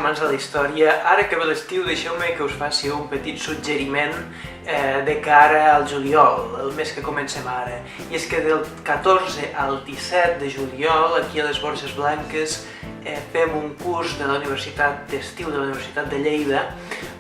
amants de la història, ara que ve l'estiu deixeu-me que us faci un petit suggeriment de cara al juliol, el mes que comencem ara. I és que del 14 al 17 de juliol, aquí a les Borges Blanques, fem un curs de la Universitat d'Estiu de la Universitat de Lleida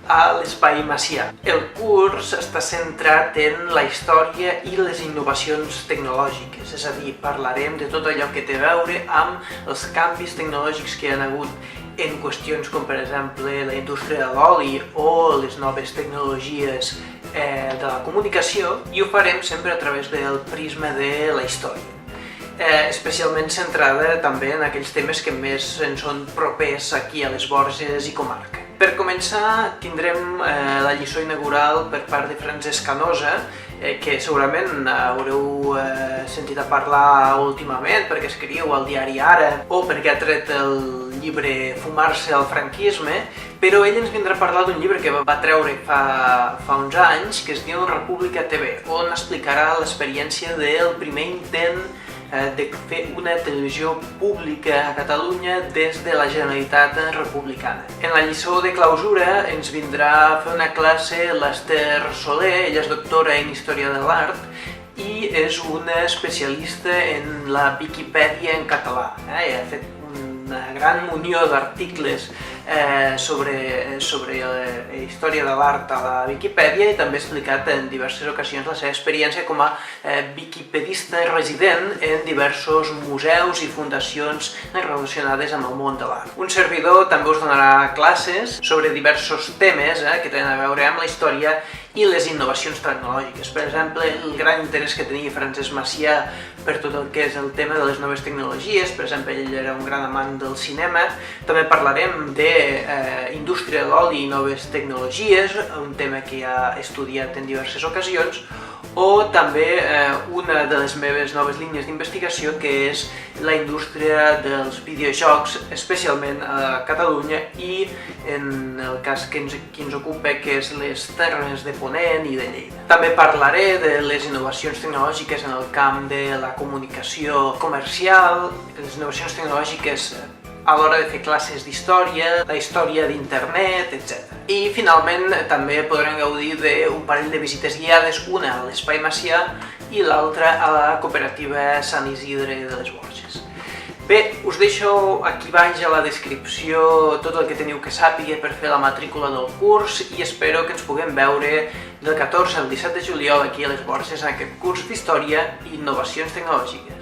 a l'Espai Macià. El curs està centrat en la història i les innovacions tecnològiques, és a dir, parlarem de tot allò que té a veure amb els canvis tecnològics que hi ha hagut en qüestions com, per exemple, la indústria de l'oli o les noves tecnologies de la comunicació, i ho farem sempre a través del prisma de la història. Especialment centrada també en aquells temes que més ens són propers aquí a les Borges i comarca. Per començar, tindrem la lliçó inaugural per part de Francesc Canosa, que segurament haureu sentit a parlar últimament perquè escriu al diari Ara o perquè ha tret el llibre Fumar-se al franquisme, però ell ens vindrà a parlar d'un llibre que va treure fa uns anys que es diu República TV, on explicarà l'experiència del primer intent de fer una televisió pública a Catalunya des de la Generalitat republicana. En la lliçó de clausura ens vindrà a fer una classe l'Ester Soler, ella és doctora en Història de l'Art i és una especialista en la Viquipèdia en català. Ha fet una gran munió d'articles sobre història de l'art a la Viquipèdia i també ha explicat en diverses ocasions la seva experiència com a viquipedista resident en diversos museus i fundacions relacionades amb el món de l'art. Un servidor també us donarà classes sobre diversos temes que tenen a veure amb la història i les innovacions tecnològiques. Per exemple, el gran interès que tenia Francesc Macià per tot el que és el tema de les noves tecnologies, per exemple, ell era un gran amant del cinema. També parlarem d'indústria de l'oli i noves tecnologies, un tema que ja he estudiat en diverses ocasions, o també una de les meves noves línies d'investigació, que és la indústria dels videojocs, especialment a Catalunya i en el cas que ens ocupa, que és les Terres de Ponent i de Lleida. També parlaré de les innovacions tecnològiques en el camp de la comunicació comercial, les innovacions tecnològiques a l'hora de fer classes d'història, la història d'internet, etc. I finalment també podrem gaudir d'un parell de visites guiades, una a l'Espai Macià i l'altra a la cooperativa Sant Isidre de les Borges. Bé, us deixo aquí baix a la descripció tot el que teniu que sàpiga per fer la matrícula del curs i espero que ens puguem veure del 14 al 17 de juliol aquí a les Borges en aquest curs d'Història i Innovacions Tecnològiques.